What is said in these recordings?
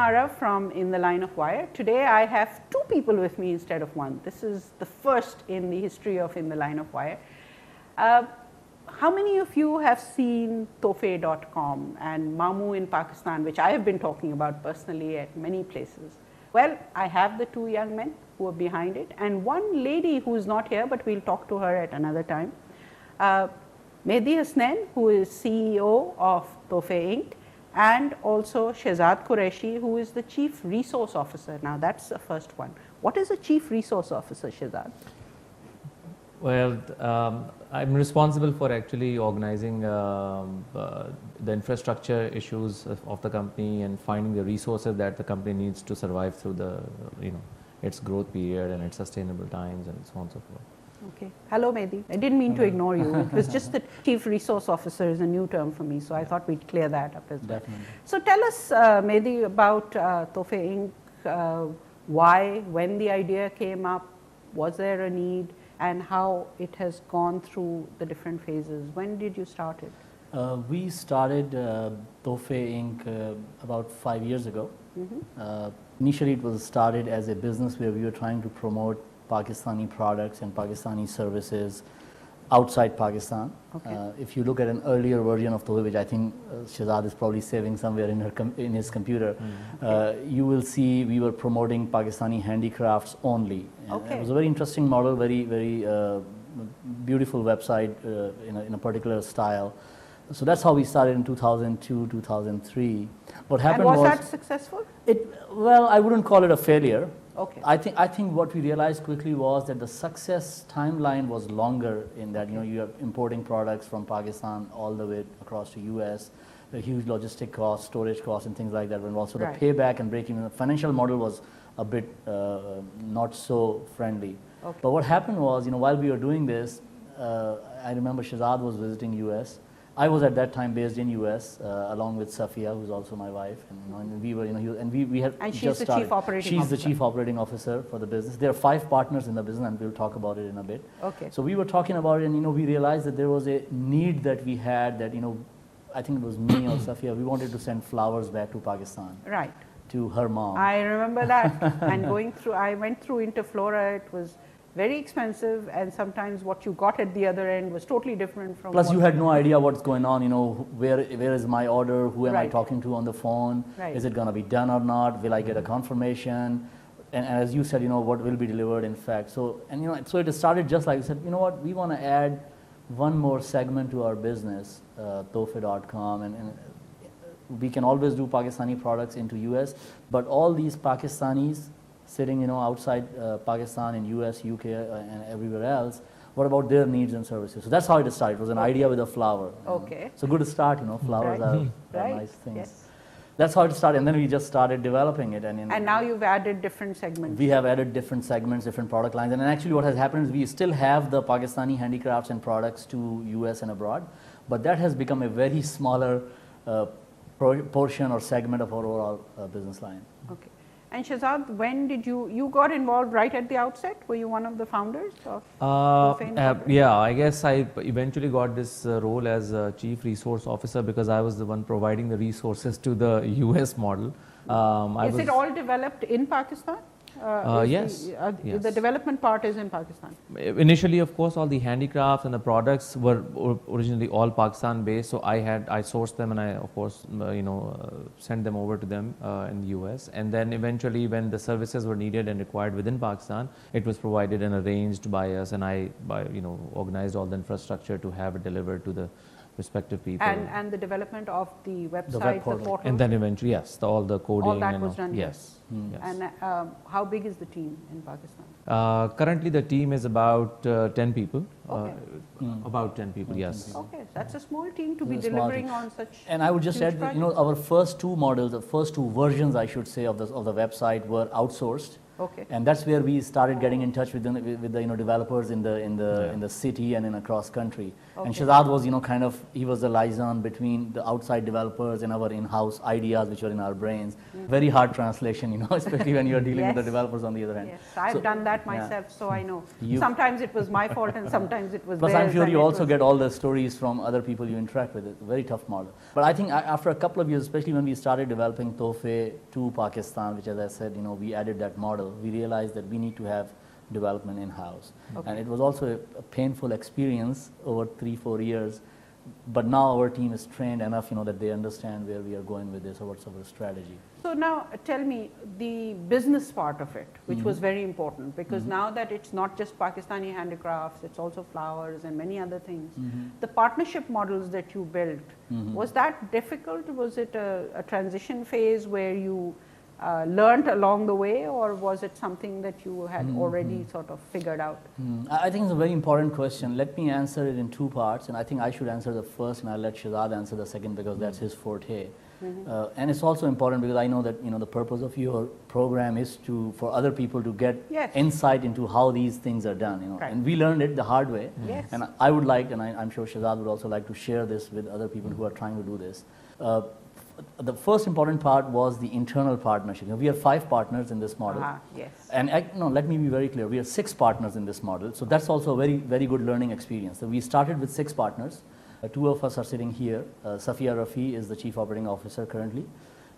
Arav from In the Line of Wire. Today I have two people with me instead of one. This is the first in the history of In the Line of Wire. How many of you have seen Tohfay.com and Mamu in Pakistan, which I have been talking about personally at many places? Well, I have the two young men who are behind it, and one lady who is not here, but we'll talk to her at another time. Mehdi Hasnain, who is CEO of Tohfay Inc., and also Shehzad Qureshi, who is the Chief Resource Officer. Now that's the first one. What is a Chief Resource Officer, Shehzad? Well, I'm responsible for actually organizing the infrastructure issues of the company and finding the resources that the company needs to survive through the, its growth period and its sustainable times and so on and so forth. Okay. Hello, Mehdi. I didn't mean to ignore you. It was just that Chief Resource Officer is a new term for me, so I thought we'd clear that up as well. Definitely. So tell us, Mehdi, about Tohfay Inc., why, when the idea came up, was there a need, and how it has gone through the different phases. When did you start it? We started Tohfay Inc. About 5 years ago. Initially, it was started as a business where we were trying to promote Pakistani products and Pakistani services outside Pakistan. Okay. If you look at an earlier version of Tohfay, which I think Shehzad is probably saving somewhere in his computer, you will see we were promoting Pakistani handicrafts only. Okay. It was a very interesting model, very beautiful website in a particular style. So that's how we started in 2002, 2003. What happened was that successful? Well, I wouldn't call it a failure. Okay. I think what we realized quickly was that the success timeline was longer in that you are importing products from Pakistan all the way across to US, the huge logistic costs, storage costs, and things like that. And also the payback and breaking, the financial model was a bit not so friendly. Okay. But what happened was, while we were doing this, I remember Shehzad was visiting US. I was at that time based in US along with Safiya, who's also my wife, and we were, we had and she's just the started. Chief Operating She's Officer. the Chief Operating Officer for the business. There are 5 partners in the business, and we'll talk about it in a bit. Okay. So we were talking about it, and we realized that there was a need that we had. That I think it was me or Safiya. We wanted to send flowers back to Pakistan. Right. To her mom. I remember that. And I went through Interflora. It was very expensive, and sometimes what you got at the other end was totally different from. Plus, you had no idea what's going on. Where is my order? Who am I Right. talking to on the phone? Right. Is it going to be done or not? Will I get a confirmation? And as you said, what will be delivered in fact. So so it started just like you said. What, we want to add one more segment to our business, Tohfay.com, and we can always do Pakistani products into US, but all these Pakistanis sitting outside Pakistan, in US, UK, and everywhere else, what about their needs and services? So that's how it started. It was an idea with a flower. Okay. So good to start. Flowers Right. are nice things. Yes. That's how it started, and then we just started developing it. And now you've added different segments. we have added different segments, different product lines, and actually what has happened is we still have the Pakistani handicrafts and products to US and abroad, but that has become a very smaller portion or segment of our overall business line. Okay. And Shehzad, when did you got involved right at the outset? Were you one of the founders of Tohfay? Yeah, I guess I eventually got this role as Chief Resource Officer because I was the one providing the resources to the US model. Is it all developed in Pakistan? Yes. Yes. The development part is in Pakistan. Initially, of course, all the handicrafts and the products were originally all Pakistan based. So I sourced them, and I, of course, sent them over to them in the US. And then eventually, when the services were needed and required within Pakistan, it was provided and arranged by us, and I organized all the infrastructure to have it delivered to the respective people. And the development of the website, web the portal. portal. And then eventually, yes, all the coding. All that and was done here. Yes. Yes. And how big is the team in Pakistan? Currently, the team is about 10 people. Okay. About 10 people, yes. Okay, that's a small team to be It's a small delivering team. on such. And I would just huge add that, projects. our first 2 models, the first 2 versions, I should say, of the website were outsourced. Okay. And that's where we started getting in touch with the developers in the city and in across country. Okay. And Shahzad was kind of, he was the liaison between the outside developers and our in-house ideas which were in our brains. Very hard translation, especially when you're dealing with the developers on the other hand. Yes, I've done that myself, so I know. Sometimes it was my fault and sometimes it was Plus, theirs. I'm sure you also get all the stories from other people you interact with. It's a very tough model. But I think after a couple of years, especially when we started developing Tohfay to Pakistan, which as I said, we added that model, we realized that we need to have development in-house. Okay. And it was also a painful experience over 3-4 years. But now our team is trained enough, that they understand where we are going with this or what's our strategy. So now tell me the business part of it, which was very important, because now that it's not just Pakistani handicrafts, it's also flowers and many other things. The partnership models that you built, was that difficult? Was it a transition phase where you learned along the way, or was it something that you had already sort of figured out? I think it's a very important question. Let me answer it in two parts, and I think I should answer the first and I'll let Shahzad answer the second because that's his forte. And it's also important because I know that the purpose of your program is for other people to get insight into how these things are done. Right. And we learned it the hard way. Yes. And I would like, and I'm sure Shahzad would also like to share this with other people who are trying to do this. The first important part was the internal partnership. We have 5 partners in this model. Yes. And let me be very clear. We have 6 partners in this model. So that's also a very, very good learning experience. So we started with 6 partners. 2 of us are sitting here. Safia Rafi is the Chief Operating Officer currently.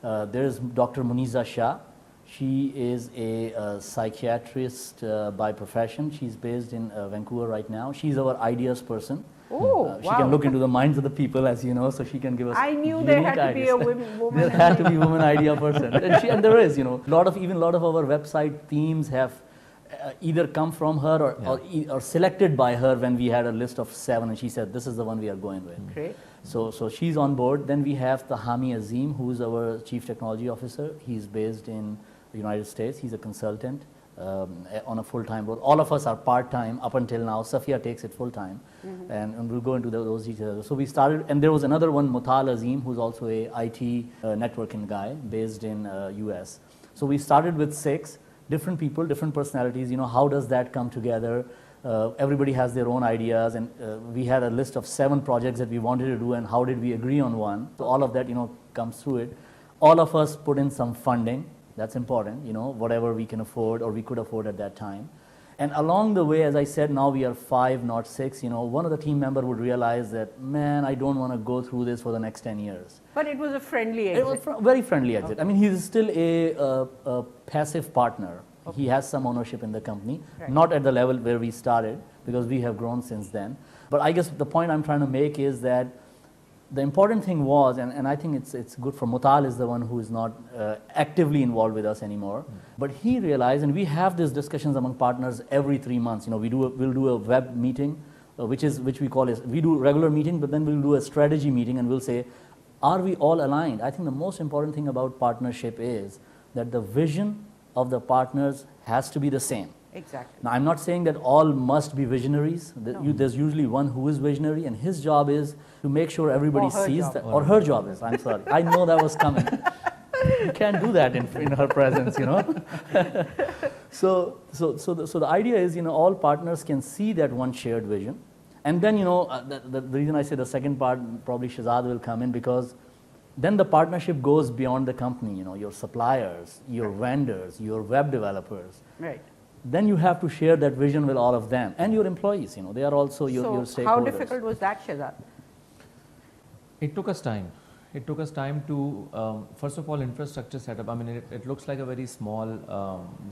There is Dr. Muniza Shah. She is a psychiatrist by profession. She's based in Vancouver right now. She's our ideas person. Oh, she can look into the minds of the people, as you know, so she can give us. I knew there had to be a woman. There had to be a woman idea person, and there is. A lot of our website themes have either come from her or selected by her when we had a list of 7, and she said this is the one we are going with. Great. So she's on board. Then we have Tahami Azim, who is our Chief Technology Officer. He's based in the United States. He's a consultant. On a full-time role. All of us are part-time up until now. Safia takes it full-time, and we'll go into those details. So we started, and there was another one, Mutal Azim, who's also a IT networking guy based in US. So we started with 6 different people, different personalities. How does that come together? Everybody has their own ideas, and we had a list of 7 projects that we wanted to do, and how did we agree on one? So all of that, comes through it. All of us put in some funding. That's important, whatever we can afford or we could afford at that time. And along the way, as I said, now we are 5, not 6. One of the team members would realize that, man, I don't want to go through this for the next 10 years. But it was a friendly exit. It was very friendly exit. Okay. I mean, he's still a passive partner. Okay. He has some ownership in the company, not at the level where we started because we have grown since then. But I guess the point I'm trying to make is that the important thing was, and I think it's good for Mutal is the one who is not actively involved with us anymore, but he realized, and we have these discussions among partners every 3 months. We'll do a web meeting, which we call we do regular meeting, but then we'll do a strategy meeting, and we'll say, are we all aligned? I think the most important thing about partnership is that the vision of the partners has to be the same. Exactly. Now, I'm not saying that all must be visionaries. There's usually one who is visionary, and his job is to make sure everybody sees that. Or her job is, I'm sorry. I know that was coming. You can't do that in her presence, So the idea is, all partners can see that one shared vision. And then, the reason I say the second part, probably Shahzad will come in, because then the partnership goes beyond the company, your suppliers, your vendors, your web developers. Right. Then you have to share that vision with all of them and your employees. They are also your stakeholders. How difficult was that, Shahzad? It took us time. It took us time to, first of all, infrastructure setup. I mean, it looks like a very small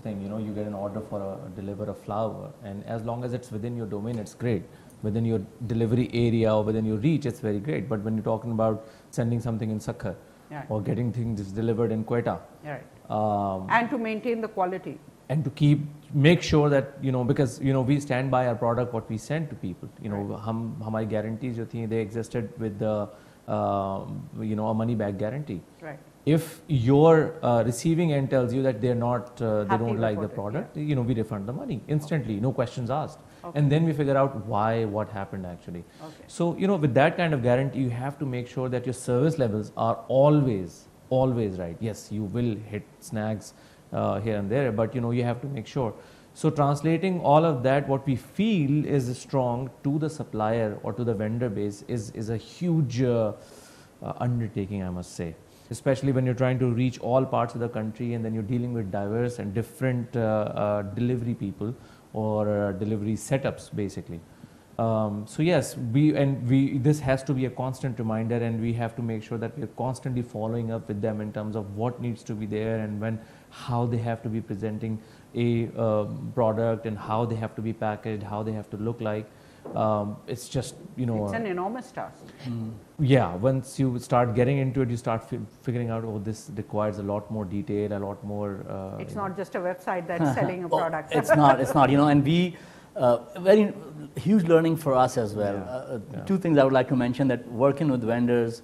thing. You get an order for deliver a flower, and as long as it's within your domain, it's great. Within your delivery area or within your reach, it's very great. But when you're talking about sending something in Sakhar or getting things delivered in Quetta, and to maintain the quality. And to make sure that, because, we stand by our product, what we send to people. Hamari guarantees jo thi, they existed with the, a money back guarantee. Right. If your receiving end tells you that they're not, they don't like the product, we refund the money instantly, no questions asked. Okay. And then we figure out what happened actually. Okay. So, with that kind of guarantee, you have to make sure that your service levels are always right. Yes, you will hit snags here and there, but you have to make sure. So translating all of that, what we feel is strong to the supplier or to the vendor base is a huge undertaking, I must say. Especially when you're trying to reach all parts of the country and then you're dealing with diverse and different delivery people or delivery setups, basically. So yes, this has to be a constant reminder, and we have to make sure that we're constantly following up with them in terms of what needs to be there and how they have to be presenting a product and how they have to be packaged, how they have to look like. It's just, it's an enormous task. Yeah, once you start getting into it, you start figuring out, oh, this requires a lot more detail, a lot more. It's not just a website that's selling a product. It's not, and we, very huge learning for us as well. Two things I would like to mention, that working with vendors,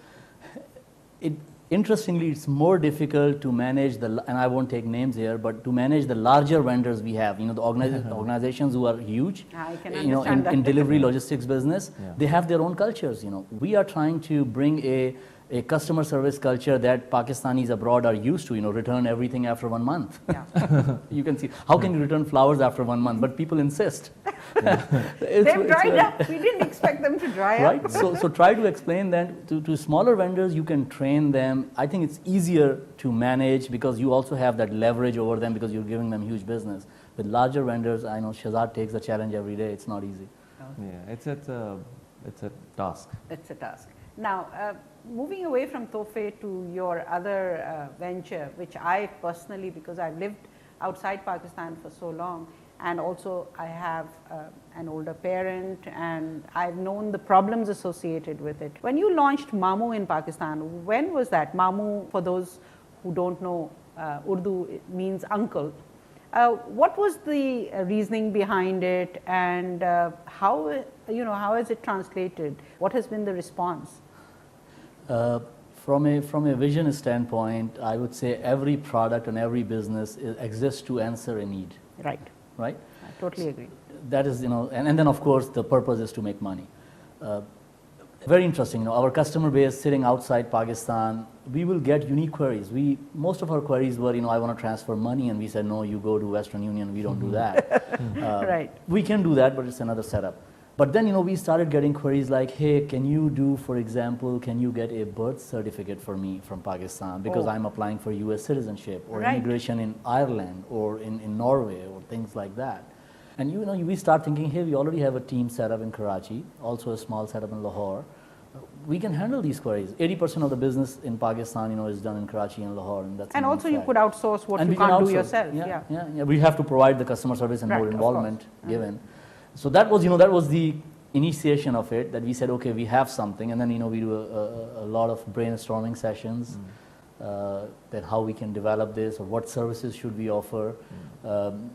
interestingly, it's more difficult to manage and I won't take names here, but to manage the larger vendors we have, the organizations who are huge, I can understand in delivery logistics business, they have their own cultures, We are trying to bring a customer service culture that Pakistanis abroad are used to, return everything after 1 month. Yeah. You can see, how can you return flowers after 1 month? But people insist. They've dried up. We didn't expect them to dry up. Right? So try to explain that to smaller vendors, you can train them. I think it's easier to manage because you also have that leverage over them because you're giving them huge business. With larger vendors, I know Shahzad takes the challenge every day. It's not easy. Yeah, it's a task. It's a task. Now, moving away from Tohfay to your other venture, which I personally, because I've lived outside Pakistan for so long, and also I have an older parent and I've known the problems associated with it. When you launched Mamu in Pakistan, when was that? Mamu, for those who don't know Urdu, it means uncle. What was the reasoning behind it, and how has it translated? What has been the response? From a vision standpoint, I would say every product and every business exists to answer a need. Right. Right? I totally agree. That is, and then of course the purpose is to make money. Very interesting, our customer base sitting outside Pakistan, we will get unique queries. Most of our queries were, I want to transfer money, and we said, no, you go to Western Union, we don't do that. Right. We can do that, but it's another setup. But then, we started getting queries like, hey, can you do, for example, can you get a birth certificate for me from Pakistan because I'm applying for US citizenship or immigration in Ireland or in Norway or things like that. And we start thinking, hey, we already have a team set up in Karachi, also a small setup in Lahore. We can handle these queries. 80% of the business in Pakistan, is done in Karachi and Lahore. And also you could outsource what you can't do yourself. Yeah. We have to provide the customer service and more involvement given. So that was the initiation of it, that we said, okay, we have something, and then we do a lot of brainstorming sessions, that how we can develop this or what services should we offer.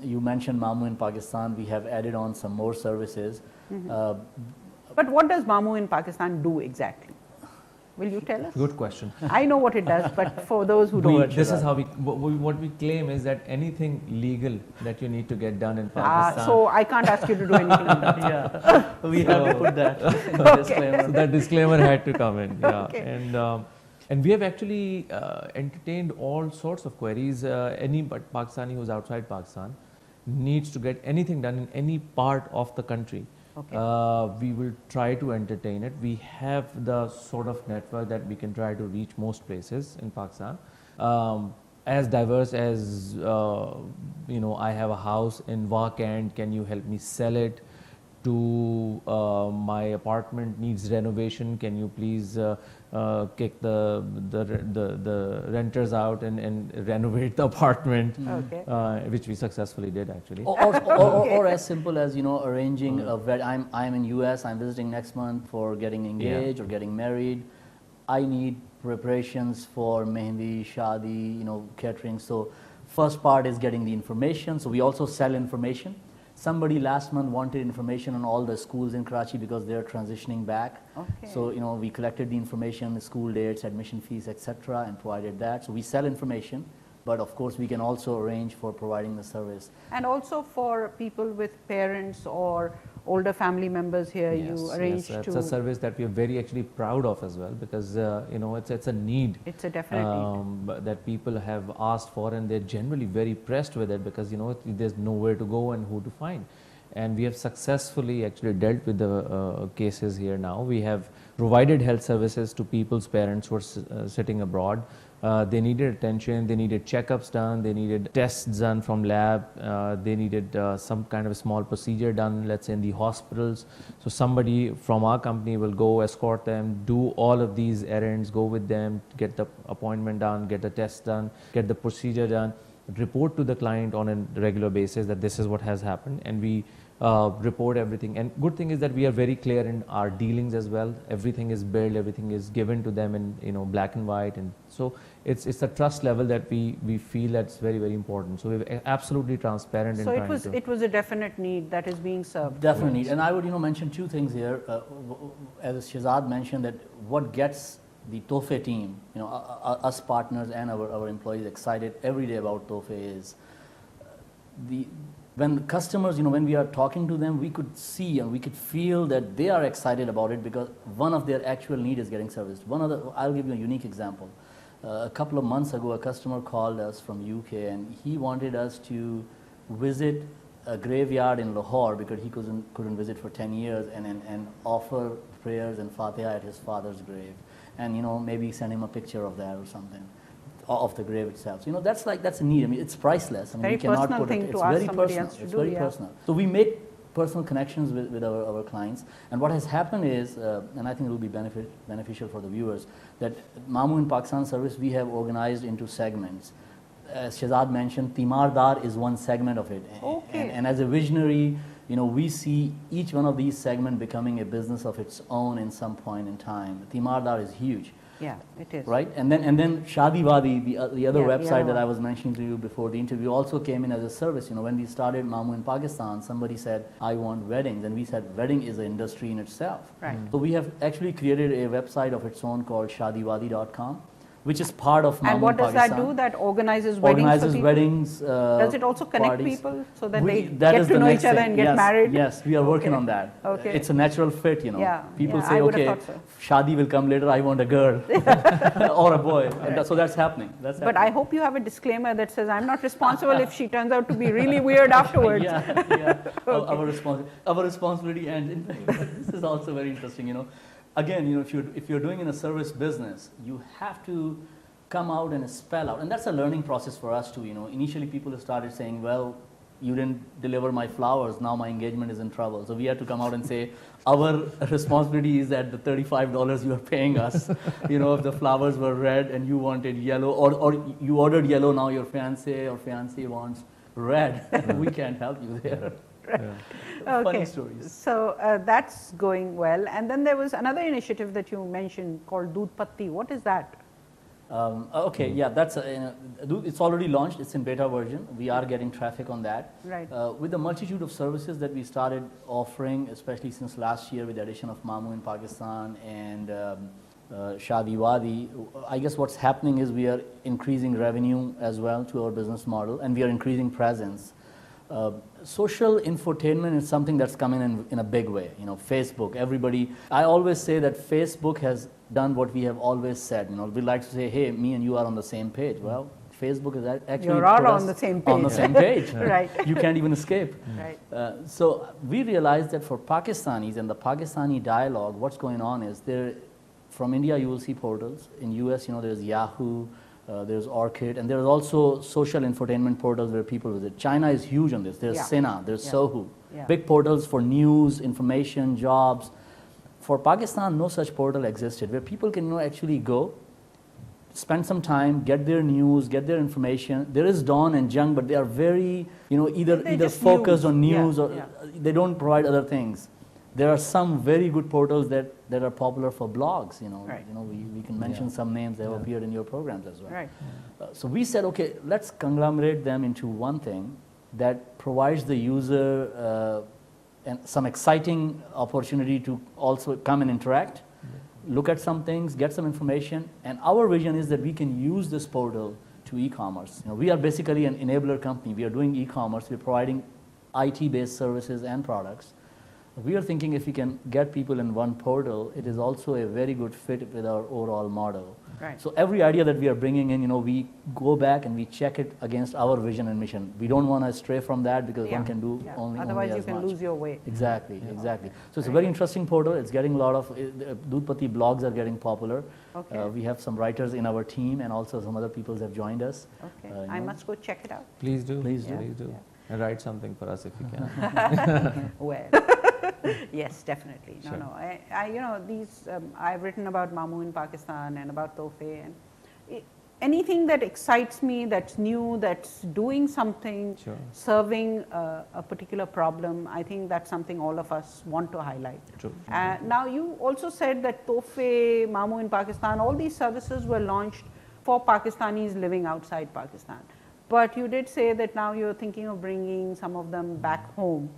You mentioned Mamu in Pakistan. We have added on some more services. But what does Mamu in Pakistan do exactly? Will you tell us? Good question. I know what it does, but for those who don't. This is how what we claim is that anything legal that you need to get done in Pakistan. So I can't ask you to do anything on that. Yeah, we have to put that in the disclaimer. So that disclaimer had to come in. Yeah, Okay. And we have actually entertained all sorts of queries. Any Pakistani who's outside Pakistan needs to get anything done in any part of the country. Okay. We will try to entertain it. We have the sort of network that we can try to reach most places in Pakistan. As diverse as, I have a house in Wakand, can you help me sell it? To my apartment needs renovation, can you please kick the renters out and renovate the apartment, which we successfully did actually. Or as simple as arranging I'm in US, I'm visiting next month for getting engaged or getting married. I need preparations for mehndi, shadi, catering. So first part is getting the information. So we also sell information. Somebody last month wanted information on all the schools in Karachi because they're transitioning back. Okay. So, we collected the information, the school dates, admission fees, etc., and provided that. So we sell information, but of course we can also arrange for providing the service. And also for people with parents or older family members here, you arrange yes, to... it's a service that we are very actually proud of as well, because you know, it's a need. It's a definite need. That people have asked for, and they're generally very pressed with it, because you know, there's nowhere to go and who to find. And we have successfully actually dealt with the cases here now. We have provided health services to people's parents who are sitting abroad. They needed attention, they needed checkups done, they needed tests done from lab, they needed some kind of a small procedure done, let's say in the hospitals. So somebody from our company will go escort them, do all of these errands, go with them, get the appointment done, get the test done, get the procedure done, report to the client on a regular basis that this is what has happened, and we report everything. And good thing is that we are very clear in our dealings as well. Everything is billed, everything is given to them in, you know, black and white, and so it's a trust level that we feel that's very, very important. So we're absolutely transparent. So it was a definite need that is being served. Definitely need. And I would, you know, mention two things here. As Shehzad mentioned, that what gets the Tohfay team, you know, us partners and our employees excited every day about Tohfay is when customers, you know, when we are talking to them, we could see and we could feel that they are excited about it, because one of their actual need is getting serviced. I'll give you a unique example. A couple of months ago, a customer called us from UK, and he wanted us to visit a graveyard in Lahore, because he couldn't visit for 10 years, and offer prayers and Fatiha at his father's grave, and, you know, maybe send him a picture of that or something, of the grave itself. So, you know, that's a need. I mean, it's priceless. I mean, very we cannot personal put thing it. to It's ask very somebody personal. else to It's do, very yeah. personal. So we make personal connections with our clients, and what has happened is, and I think it will be beneficial for the viewers, that Mamu in Pakistan service we have organized into segments. As Shehzad mentioned, Timardar is one segment of it. Okay. And as a visionary, you know, we see each one of these segments becoming a business of its own in some point in time. Timardar is huge. Yeah, it is. Right, and then Shadi Wadi, the other website that I one. was mentioning to you before the interview, also came in as a service. You know, when we started Mamu in Pakistan, somebody said, I want weddings, and we said wedding is an industry in itself. Right. So we have actually created a website of its own called shadiwadi.com, which is part of Mamu And what in does Pakistan. that do? That organizes weddings for Organizes people? weddings. Does it also connect parties. people so that they That get is to the know next each other thing. and get Yes, married? Yes, we are working Okay. on that. Okay. It's a natural fit, you know. Yeah, People yeah, say, I would okay, have thought Shadi will come later, I want a girl or a boy. And so that's happening. But I hope you have a disclaimer that says, I'm not responsible if she turns out to be really weird afterwards. Yeah. Okay. Our responsibility ends. In fact, this is also very interesting, you know. Again, you know, if you're doing in a service business, you have to come out and spell out, and that's a learning process for us too. You know, initially people have started saying, well, you didn't deliver my flowers, now my engagement is in trouble. So we had to come out and say, our responsibility is that the $35 you are paying us, you know, if the flowers were red and you wanted yellow, or you ordered yellow, now your fiancé or fiancée wants red, we can't help you there. Okay. Funny stories. So that's going well. And then there was another initiative that you mentioned called Doodh Patti. What is that? Okay, yeah, that's it's already launched. It's in beta version. We are getting traffic on that. Right. With the multitude of services that we started offering, especially since last year with the addition of Mamu in Pakistan and Shadi Wadi, I guess what's happening is we are increasing revenue as well to our business model, and we are increasing presence. Social infotainment is something that's coming in a big way. You know, Facebook, everybody. I always say that Facebook has done what we have always said. You know, we like to say, hey, me and you are on the same page. Well, Facebook is actually You're all put us on the same page. on the same page. Right. You can't even escape. Right. So we realized that for Pakistanis and the Pakistani dialogue, what's going on is from India you will see portals. In US, you know, there's Yahoo, there's Orchid, and there's also social infotainment portals where people visit. China is huge on this. There's Sina, there's Sohu. Yeah. Big portals for news, information, jobs. For Pakistan, no such portal existed where people can, you know, actually go, spend some time, get their news, get their information. There is Dawn and Jung, but they are very, you know, either focused on news or they don't provide other things. There are some very good portals that are popular for blogs. You know, Right. you know, we can mention some names that have appeared in your programs as well. Right. So we said, okay, let's conglomerate them into one thing that provides the user and some exciting opportunity to also come and interact, look at some things, get some information, and our vision is that we can use this portal to e-commerce. You know, we are basically an enabler company. We are doing e-commerce. We're providing IT-based services and products. We are thinking if we can get people in one portal, it is also a very good fit with our overall model. Right. So every idea that we are bringing in, we go back and we check it against our vision and mission. We don't want to stray from that because one can do only Otherwise, as you can much. lose your way. Exactly, exactly. So it's a very interesting portal. It's getting a lot of, Doodhpati blogs are getting popular. Okay. We have some writers in our team and also some other people have joined us. Okay, I must go check it out. Please do. Please do. Please do. And write something for us if you can. Well, yes, definitely. Sure. No, these, I've written about Mamu in Pakistan and about Tohfay, and anything that excites me, that's new, that's doing something, Sure. serving a particular problem, I think that's something all of us want to highlight. True. Now, you also said that Tohfay, Mamu in Pakistan, all these services were launched for Pakistanis living outside Pakistan. But you did say that now you're thinking of bringing some of them back home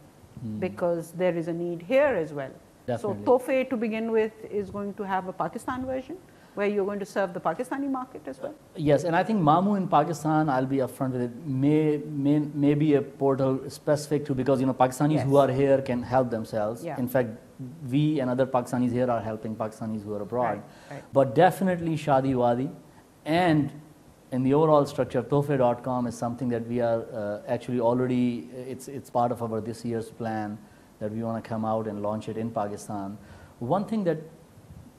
because there is a need here as well. Definitely. So Tohfay, to begin with, is going to have a Pakistan version where you're going to serve the Pakistani market as well? Yes, and I think Mamu in Pakistan, I'll be upfront with it, may be a portal specific to, because Pakistanis who are here can help themselves. Yeah. In fact, we and other Pakistanis here are helping Pakistanis who are abroad. Right. But definitely Shadi Wadi, and in the overall structure, TohfayGuys.com is something that we are actually already, it's part of our this year's plan that we want to come out and launch it in Pakistan. One thing that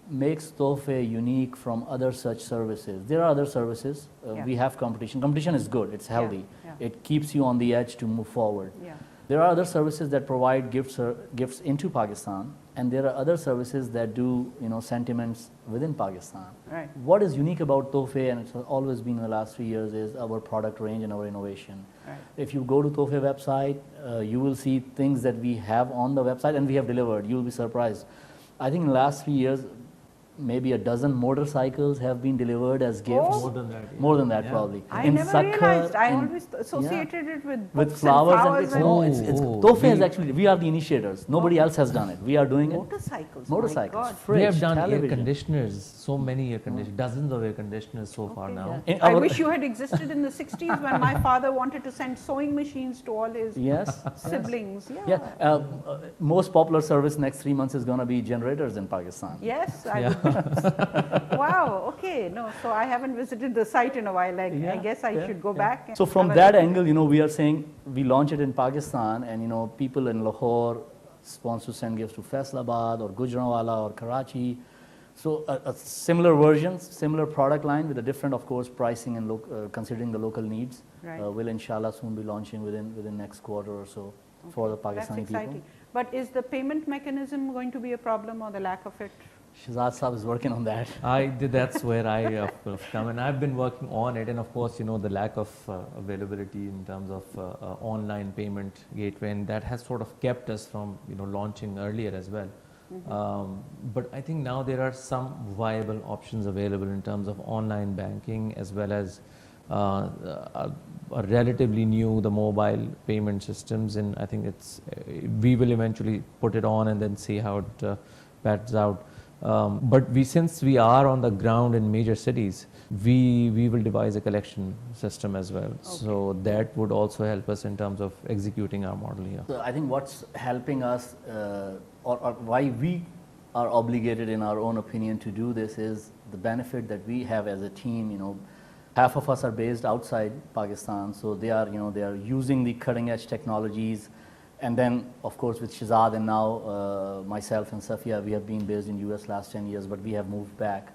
makes Tohfay unique from other such services, there are other services, we have competition. Competition is good, it's healthy. Yeah. It keeps you on the edge to move forward. Yeah. There are other services that provide gifts into Pakistan, and there are other services that do sentiments within Pakistan. Right. What is unique about Tohfay, and it's always been in the last 3 years, is our product range and our innovation. Right. If you go to Tohfay website, you will see things that we have on the website and we have delivered. You'll be surprised. I think in the last 3 years, maybe a dozen motorcycles have been delivered as gifts. Oh. More than that. Yeah. More than that, Yeah. probably. I In never Sakhar, realized. I in- always associated it with with books flowers and and it's Oh, Tohfay is we- actually, we are the initiators. Nobody else has done it. We are doing it. motorcycles. Motorcycles, My God. fridge, We have done air television. conditioners, so many air conditioners, dozens of air conditioners so far Okay. now. In I our- wish you had existed in the 60s when my father wanted to send sewing machines to all his Yes. siblings. Yeah. Most popular service next 3 months is going to be generators in Pakistan. Yes, I would think. Wow, okay. No, so I haven't visited the site in a while. I guess I should go back. And So from have a that look. angle, we are saying we launch it in Pakistan, and people in Lahore wants to send gifts to Faisalabad or Gujranwala or Karachi. So a similar versions, similar product line with a different, of course, pricing and considering the local needs. Right. Will inshallah soon be launching within next quarter or so for the That's Pakistani exciting. people. But is the payment mechanism going to be a problem or the lack of it? Shahzad Saab is working on that. That's where I have come, and I've been working on it, and of course, the lack of availability in terms of online payment gateway, and that has sort of kept us from launching earlier as well. But I think now there are some viable options available in terms of online banking as well as a relatively new the mobile payment systems, and I think we will eventually put it on and then see how it pans out. But since we are on the ground in major cities, we will devise a collection system as well. Okay. So that would also help us in terms of executing our model here. So I think what's helping us, or why we are obligated in our own opinion to do this, is the benefit that we have as a team. Half of us are based outside Pakistan, so they are using the cutting edge technologies. And then, of course, with Shahzad and now myself and Safiya, we have been based in US last 10 years, but we have moved back.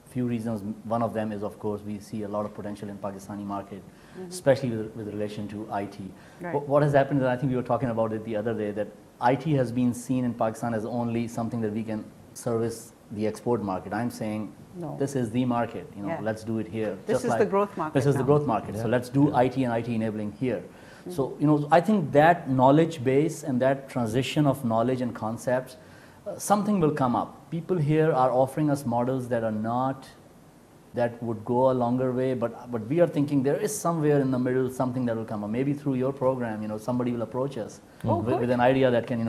Few reasons. One of them is, of course, we see a lot of potential in Pakistani market, especially with relation to IT. Right. What has happened is, I think we were talking about it the other day, that IT has been seen in Pakistan as only something that we can service the export market. I'm saying No. this is the market. Yeah. Let's do it here. This Just is like the growth market This is the now. growth market. So Yeah. let's do IT and IT enabling here. So I think that knowledge base and that transition of knowledge and concepts, something will come up. People here are offering us models that are not, that would go a longer way, but we are thinking there is somewhere in the middle something that will come up. Maybe through your program, somebody will approach us with an idea that can,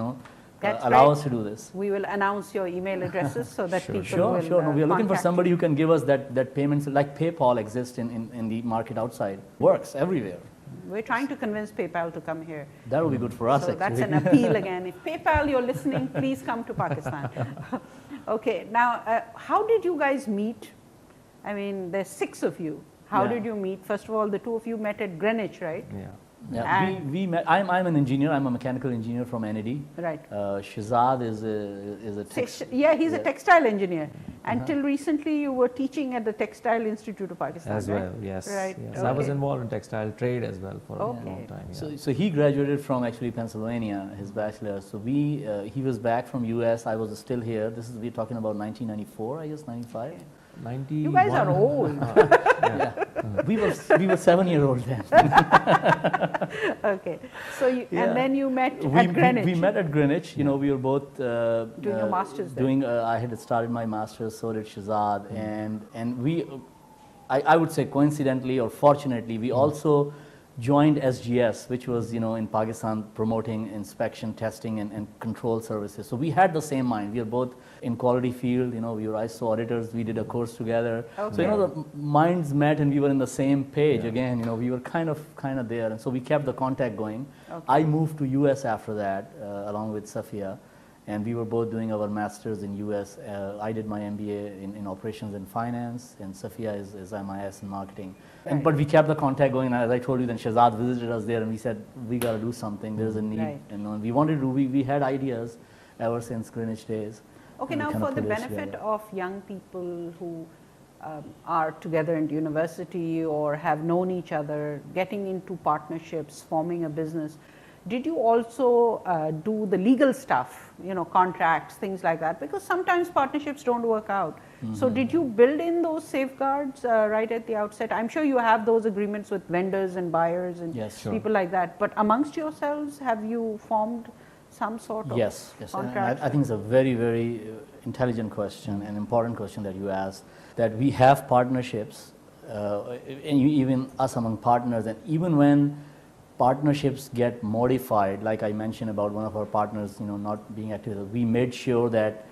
That's allow right. us to do this. We will announce your email addresses so that people Sure. will No, we are looking for contact somebody you. who can give us that payments, like PayPal exists in the market outside. Works everywhere. We're trying to convince PayPal to come here. That would be good for us, So actually. that's an appeal again. If PayPal, you're listening, please come to Pakistan. Okay, now, how did you guys meet? I mean, there's 6 of you. How did you meet? First of all, the 2 of you met at Greenwich, right? Yeah. Yeah, we met. I'm an engineer. I'm a mechanical engineer from NED. Right. Shahzad is a Yeah, he's a textile engineer. Until recently, you were teaching at the Textile Institute of Pakistan, As right? well, yes. Right. Yes. I was involved in textile trade as well for a long time. Yeah. So he graduated from actually Pennsylvania, his bachelor's. So he was back from US. I was still here. We're talking about 1994, I guess, 95. Okay. 91. You guys are old. We were 7-year-old then. Okay. So and then you met at Greenwich. We met at Greenwich. You know, we were both doing your masters there. I had started my masters, so did Shahzad, and we, I would say coincidentally or fortunately, we also joined SGS, which was, you know, in Pakistan promoting inspection, testing, and control services. So we had the same mind. We are both in quality field. You know, we were ISO auditors. We did a course together. Okay. So you know, the minds met, and we were in the same page again. You know, we were kind of there, and so we kept the contact going. Okay. I moved to US after that, along with Safia. And we were both doing our masters in US. I did my MBA in operations and finance, and Safia is MIS in marketing. But we kept the contact going, and as I told you, then Shahzad visited us there, and we said, we got to do something, there's a need. Right. And we wanted to, we had ideas ever since Greenwich days. Okay, And we now kind of for the put it benefit together. of young people who are together in university or have known each other, getting into partnerships, forming a business, did you also do the legal stuff, you know, contracts, things like that? Because sometimes partnerships don't work out. So did you build in those safeguards right at the outset? I'm sure you have those agreements with vendors and buyers and Yes, sure. people like that. But amongst yourselves, have you formed some sort of Yes. And contracts? I think it's a very, very intelligent question, an important question that you asked, that we have partnerships, and even us among partners, and even when partnerships get modified, like I mentioned about one of our partners, you know, not being active, we made sure that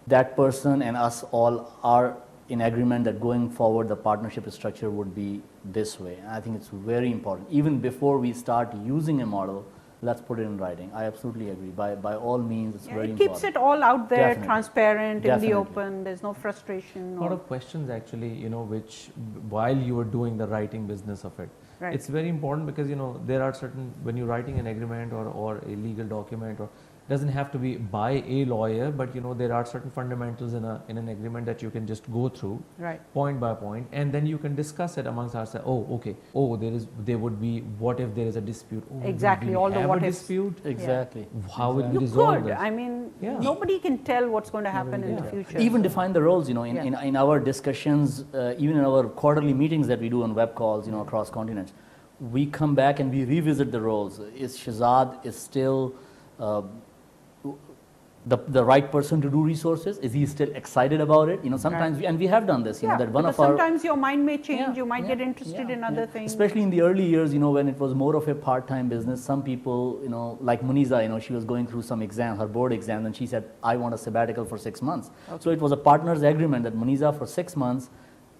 that person and us all are in agreement that going forward the partnership structure would be this way. And I think it's very important. Even before we start using a model, let's put it in writing. I absolutely agree. By all means, it's very it important. keeps it all out there, Definitely. transparent, in Definitely. the open. There's no frustration. A lot of questions actually, you know, which while you were doing the writing business of it, Right. it's very important because, you know, there are certain, when you're writing an agreement or a legal document, or doesn't have to be by a lawyer, but you know, there are certain fundamentals in an agreement that you can just go through Right. point by point, and then you can discuss it amongst ourselves. Oh, okay. Oh, there would be, what if there is a dispute? Oh, Exactly, do we all the have what a ifs. dispute? Exactly. How would we You resolve could. this? I mean, Yeah. nobody can tell what's going to happen in the future. Even so- define the roles, you know, Yeah. in our discussions, even in our quarterly meetings that we do on web calls, you know, across continents, we come back and we revisit the roles. Is Shahzad is still the right person to do resources? Is he still excited about it? You know, sometimes, and we have done this, you know, that one because of our... sometimes your mind may change, Yeah, you might yeah, get interested yeah, in other yeah. things. Especially in the early years, you know, when it was more of a part-time business, some people, you know, like Muniza, you know, she was going through some exam, her board exam, and she said, I want a sabbatical for 6 months. So it was a partner's agreement that Muniza, for 6 months,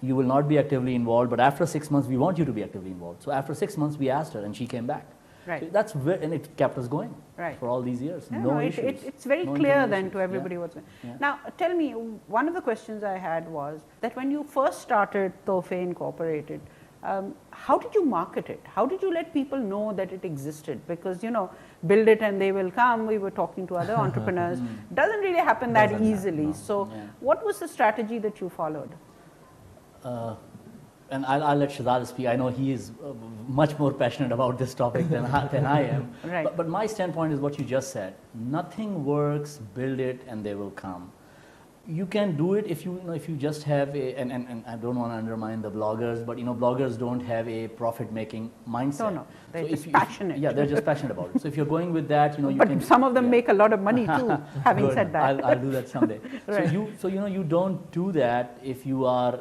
you will not be actively involved, but after 6 months, we want you to be actively involved. So after 6 months, we asked her, and she came back. Right. So that's and it kept us going Right. for all these years. Yeah, No it- issues. it's very No clear internal then issues. to everybody Yeah. what's going on. Yeah. Now, tell me, one of the questions I had was that when you first started Tohfay Incorporated, how did you market it? How did you let people know that it existed? Because, you know, build it and they will come. We were talking to other entrepreneurs. Doesn't really happen that Doesn't happen, easily. no. So, Yeah. what was the strategy that you followed? And I'll let Shahzad speak. I know he is much more passionate about this topic than I am. Right. But my standpoint is what you just said. Nothing works, build it, and they will come. You can do it if you know, if you just have a, and I don't want to undermine the bloggers, but you know, bloggers don't have a profit-making mindset. No, they're So just if passionate. Yeah, they're just passionate about it. So if you're going with that, you know, you But can. some of them yeah. make a lot of money too, having Good. said that. I'll do that someday. Right. So you know, you don't do that if you are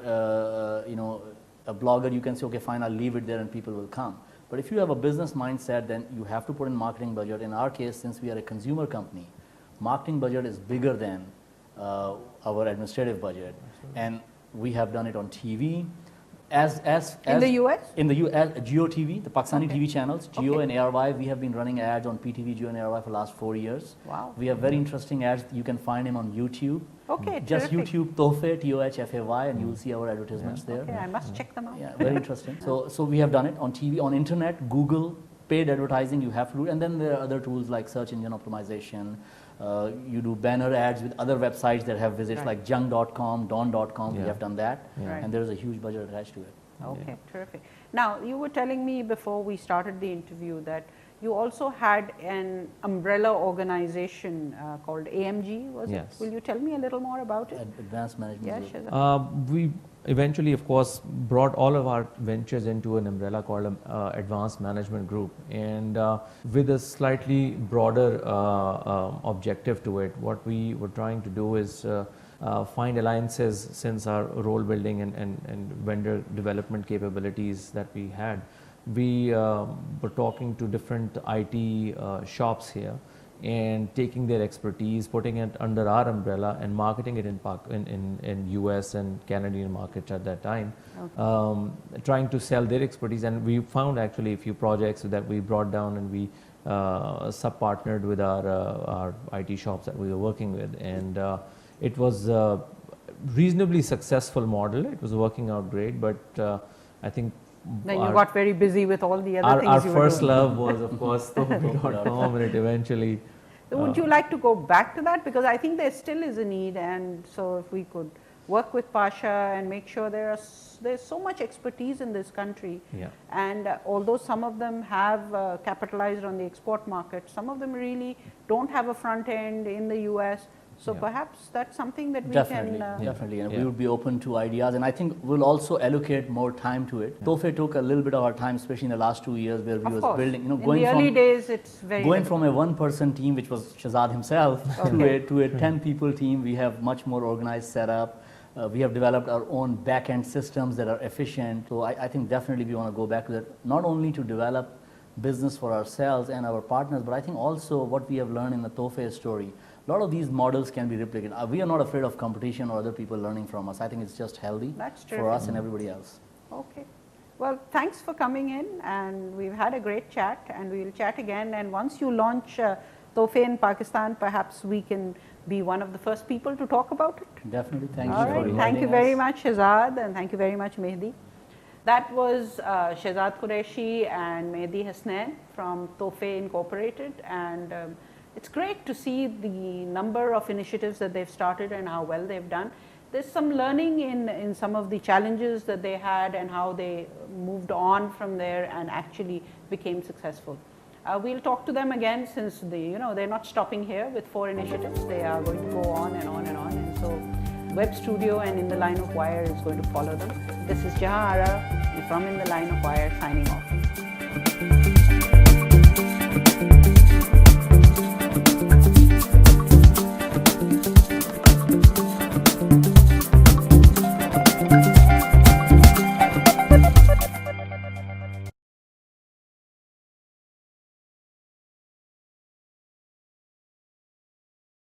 you know, a blogger. You can say, okay, fine, I'll leave it there and people will come. But if you have a business mindset, then you have to put in marketing budget. In our case, since we are a consumer company, marketing budget is bigger than our administrative budget. And we have done it on TV. In the US? In the US, Geo TV, the Pakistani Okay. TV channels, Geo Okay. and ARY, we have been running ads on PTV, Geo and ARY for the last 4 years. Wow. We have very interesting ads. You can find them on YouTube. Okay, Just terrific. YouTube Tohfay, Tohfay, and you will see our advertisements there. Okay, I must check them out. Yeah, very interesting. So we have done it on TV, on internet, Google, paid advertising you have to do, and then there are other tools like search engine optimization. You do banner ads with other websites that have visits Right. like jung.com, don.com, we Yeah. have done that, Yeah. Right. and there's a huge budget attached to it. Okay, terrific. Now, you were telling me before we started the interview that you also had an umbrella organization called AMG, was Yes. it? Will you tell me a little more about it? Advanced Management Yeah, Group. Shahzad. We eventually, of course, brought all of our ventures into an umbrella called Advanced Management Group, and with a slightly broader objective to it. What we were trying to do is find alliances, since our role building and vendor development capabilities that we had. We were talking to different IT shops here and taking their expertise, putting it under our umbrella and marketing it in US and Canadian markets at that time, trying to sell their expertise. And we found actually a few projects that we brought down, and we sub-partnered with our IT shops that we were working with. And it was a reasonably successful model. It was working out great, but I think Then you got very busy with all the other things our you were first doing. love was, of course, Tohfay.com, and it eventually. Would you like to go back to that? Because I think there still is a need, and so if we could work with Pasha and make sure there's so much expertise in this country, Yeah. and although some of them have capitalized on the export market, some of them really don't have a front end in the US. So Yeah. perhaps that's something that we Definitely, can. definitely, and Yeah. we would be open to ideas, and I think we'll also allocate more time to it. Tohfay took a little bit of our time, especially in the last 2 years, where we Of was course. building, In the early days, it's very going difficult. from a one-person team, which was Shahzad himself, Okay. to a 10-people team. We have much more organized setup. We have developed our own back-end systems that are efficient. So I think definitely we want to go back to that, not only to develop business for ourselves and our partners, but I think also what we have learned in the Tohfay story. A lot of these models can be replicated. We are not afraid of competition or other people learning from us. I think it's just healthy That's for terrific. us and everybody else. Okay. Well, thanks for coming in, and we've had a great chat, and we will chat again. And once you launch Tohfay in Pakistan, perhaps we can be one of the first people to talk about it. Definitely. Thank you All for right. inviting Thank you very us. much, Shahzad, and thank you very much, Mehdi. That was Shahzad Qureshi and Mehdi Hasnain from Tohfay Incorporated, and it's great to see the number of initiatives that they've started and how well they've done. There's some learning in some of the challenges that they had and how they moved on from there and actually became successful. We'll talk to them again, since they're not stopping here with 4 initiatives. They are going to go on and on and on. And so Web Studio and In the Line of Wire is going to follow them. This is Jahan Ara from In the Line of Wire signing off.